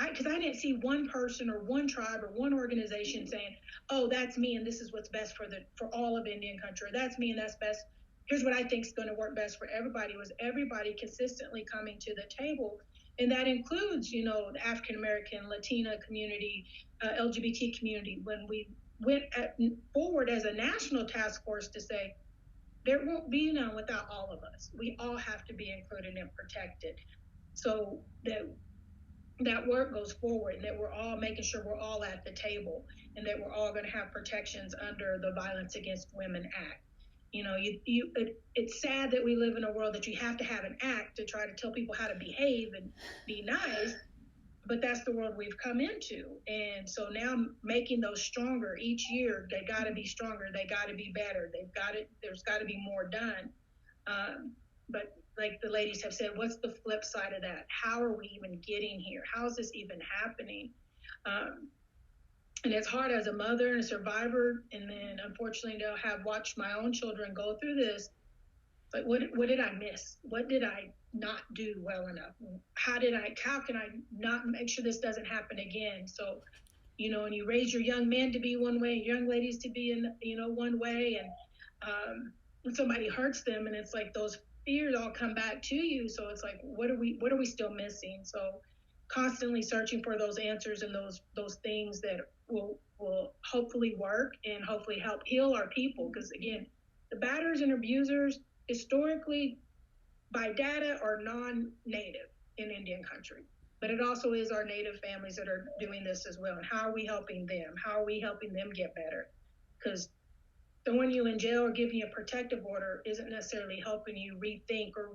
because I didn't see one person or one tribe or one organization saying, "Oh, that's me, and this is what's best for all of Indian country. That's me, and that's best. Here's what I think is going to work best for everybody." Was everybody consistently coming to the table, and that includes, the African American, Latina community, LGBT community. When we went forward as a national task force to say, there won't be none without all of us. We all have to be included and protected, so that work goes forward, and that we're all making sure we're all at the table, and that we're all going to have protections under the Violence Against Women Act. It's sad that we live in a world that you have to have an act to try to tell people how to behave and be nice, but that's the world we've come into. And so now making those stronger each year. They got to be stronger. They got to be better. There's got to be more done. But like the ladies have said, what's the flip side of that? How are we even getting here? How is this even happening? And it's hard as a mother and a survivor, and then unfortunately to have watched my own children go through this. But what did I miss? What did I not do well enough? How can I not make sure this doesn't happen again? So, and you raise your young men to be one way, young ladies to be in, one way, and when somebody hurts them, and it's like those fears all come back to you. So it's like, what are we still missing? So constantly searching for those answers and those things that will hopefully work and hopefully help heal our people. Because again, the batters and abusers historically by data are non-native in Indian country, but it also is our native families that are doing this as well. And how are we helping them? How are we helping them get better? Because throwing you in jail or giving you a protective order isn't necessarily helping you rethink or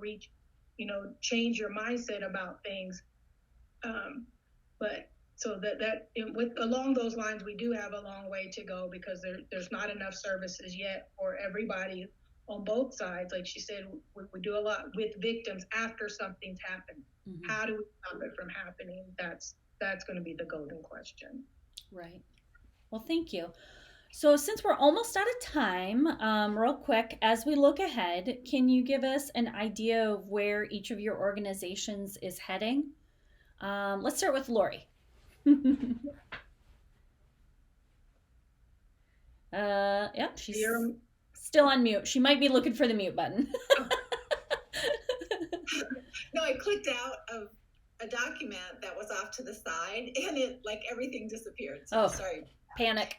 change your mindset about things. But so along those lines, we do have a long way to go, because there's not enough services yet for everybody on both sides. Like she said, we do a lot with victims after something's happened. Mm-hmm. How do we stop it from happening? That's going to be the golden question. Right. Well, thank you. So, since we're almost out of time, real quick, as we look ahead, can you give us an idea of where each of your organizations is heading? Let's start with Lori. Yep, she's still on mute. She might be looking for the mute button. No, I clicked out of a document that was off to the side, and it everything disappeared. So sorry. Panic.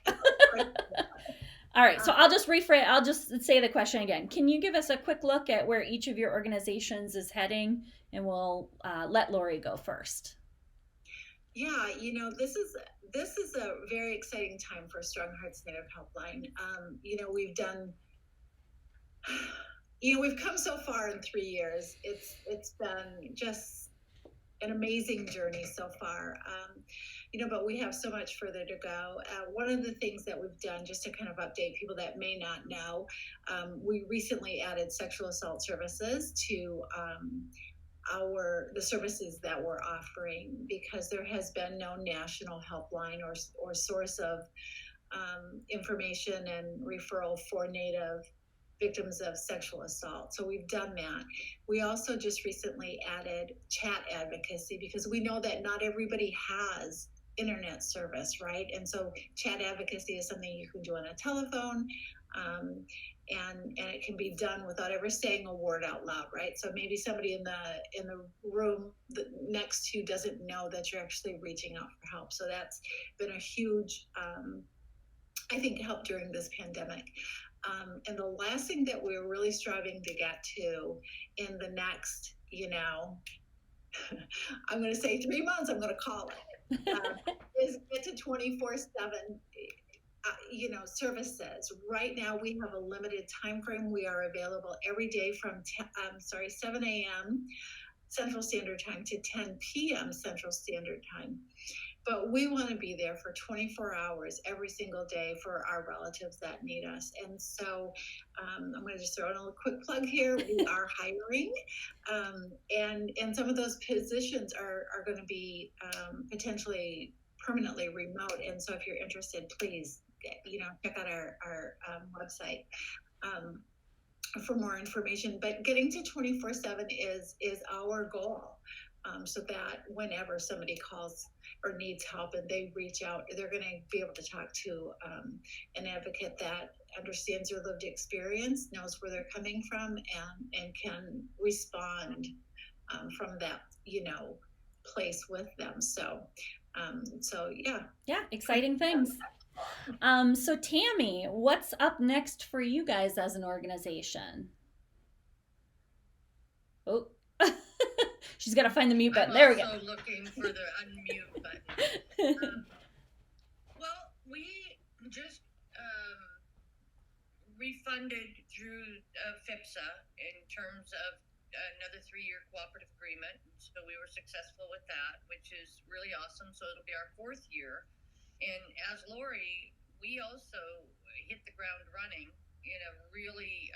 All right, so I'll just rephrase. I'll just say the question again. Can you give us a quick look at where each of your organizations is heading, and we'll let Lori go first. Yeah, this is a very exciting time for StrongHearts Native Helpline. We've done. We've come so far in 3 years. It's been just an amazing journey so far. But we have so much further to go. One of the things that we've done, just to kind of update people that may not know, we recently added sexual assault services to the services that we're offering, because there has been no national helpline or source of information and referral for Native victims of sexual assault. So we've done that. We also just recently added chat advocacy, because we know that not everybody has internet service, right? And so chat advocacy is something you can do on a telephone, and it can be done without ever saying a word out loud, right? So maybe somebody in the room next to you doesn't know that you're actually reaching out for help. So that's been a huge, I think, help during this pandemic. And the last thing that we're really striving to get to in the next, I'm going to say 3 months, I'm going to call it, is get to 24/7, services. Right now, we have a limited time frame. We are available every day from 7 a.m. Central Standard Time to 10 p.m. Central Standard Time. But we want to be there for 24 hours every single day for our relatives that need us. And so I'm going to just throw in a quick plug here. We are hiring, and some of those positions are going to be potentially permanently remote. And so if you're interested, please, check out our website for more information. But getting to 24/7 is our goal. So that whenever somebody calls or needs help and they reach out, they're going to be able to talk to an advocate that understands their lived experience, knows where they're coming from, and can respond from that, place with them. So yeah. Yeah, exciting things. So Tami, what's up next for you guys as an organization? Oh. She's got to find the mute button. There we go. I'm also looking for the unmute button. Well, we just refunded through FIPSA in terms of another 3-year cooperative agreement. So we were successful with that, which is really awesome. So it'll be our 4th year. And as Lori, we also hit the ground running in a really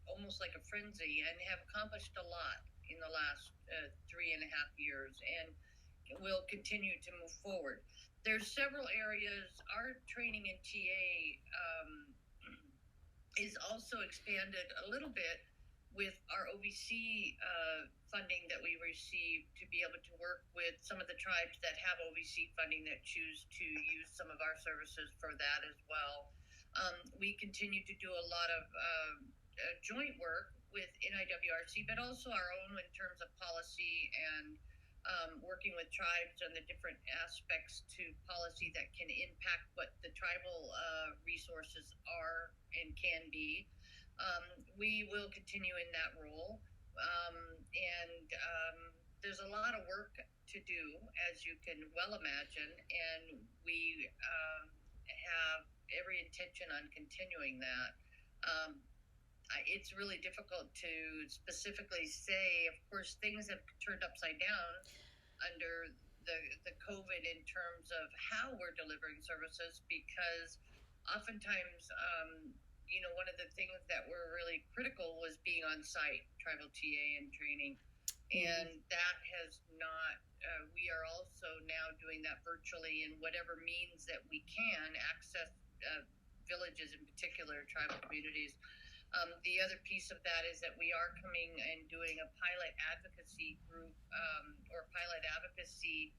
almost like a frenzy, and have accomplished a lot in the last 3.5 years, and will continue to move forward. There's several areas. Our training in TA is also expanded a little bit with our OVC funding that we received, to be able to work with some of the tribes that have OVC funding that choose to use some of our services for that as well. We continue to do a lot of joint work with NIWRC, but also our own in terms of policy and working with tribes on the different aspects to policy that can impact what the tribal resources are and can be. We will continue in that role, and there's a lot of work to do, as you can well imagine, and we have every intention on continuing that. It's really difficult to specifically say. Of course, things have turned upside down under the COVID in terms of how we're delivering services, because oftentimes, one of the things that were really critical was being on site, tribal TA and training. and that has not. We are also now doing that virtually in whatever means that we can access villages, in particular tribal communities. The other piece of that is that we are coming and doing a pilot advocacy group or pilot advocacy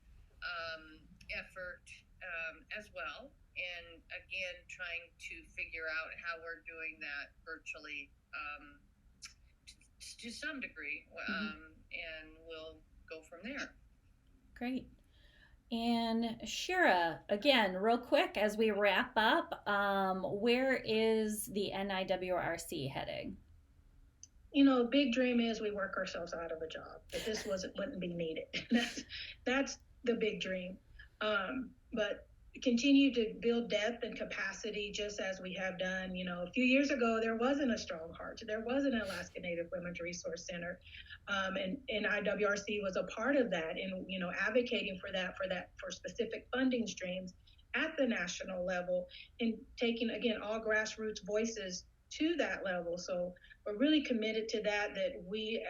effort as well. And again, trying to figure out how we're doing that virtually to some degree. And we'll go from there. Great. And Cherrah, again, real quick as we wrap up, where is the NIWRC heading? Big dream is we work ourselves out of a job, but this wouldn't be needed. That's the big dream. But continue to build depth and capacity just as we have done. A few years ago, there wasn't a StrongHearts. There wasn't an Alaska Native Women's Resource Center. And IWRC was a part of that and, advocating for specific funding streams at the national level and taking, again, all grassroots voices to that level. So we're really committed to that we,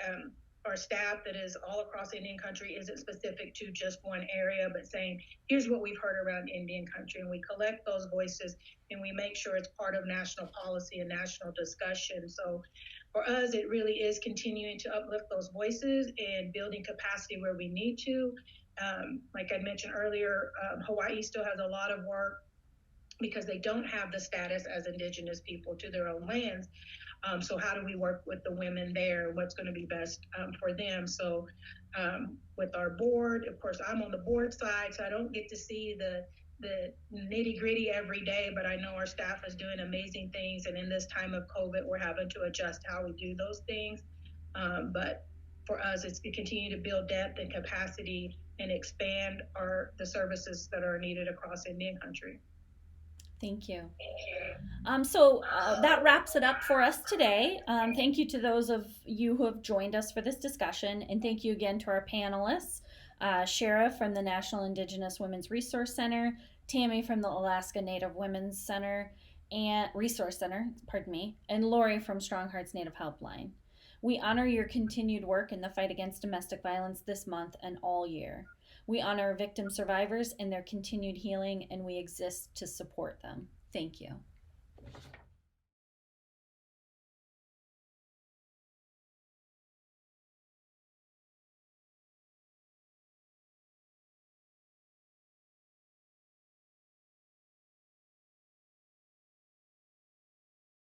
our staff that is all across Indian country isn't specific to just one area, but saying, here's what we've heard around Indian country. And we collect those voices and we make sure it's part of national policy and national discussion. So for us, it really is continuing to uplift those voices and building capacity where we need to. Like I mentioned earlier, Hawaii still has a lot of work because they don't have the status as Indigenous people to their own lands. So how do we work with the women there? What's going to be best for them? So with our board, of course, I'm on the board side, so I don't get to see the nitty gritty every day, but I know our staff is doing amazing things. And in this time of COVID, we're having to adjust how we do those things. But for us, it's to continue to build depth and capacity and expand the services that are needed across Indian country. Thank you. So that wraps it up for us today. Thank you to those of you who have joined us for this discussion. And thank you again to our panelists, Cherrah from the National Indigenous Women's Resource Center, Tami from the Alaska Native Women's Center and Resource Center, and Lori from StrongHearts Native Helpline. We honor your continued work in the fight against domestic violence this month and all year. We honor victim survivors and their continued healing, and we exist to support them. Thank you.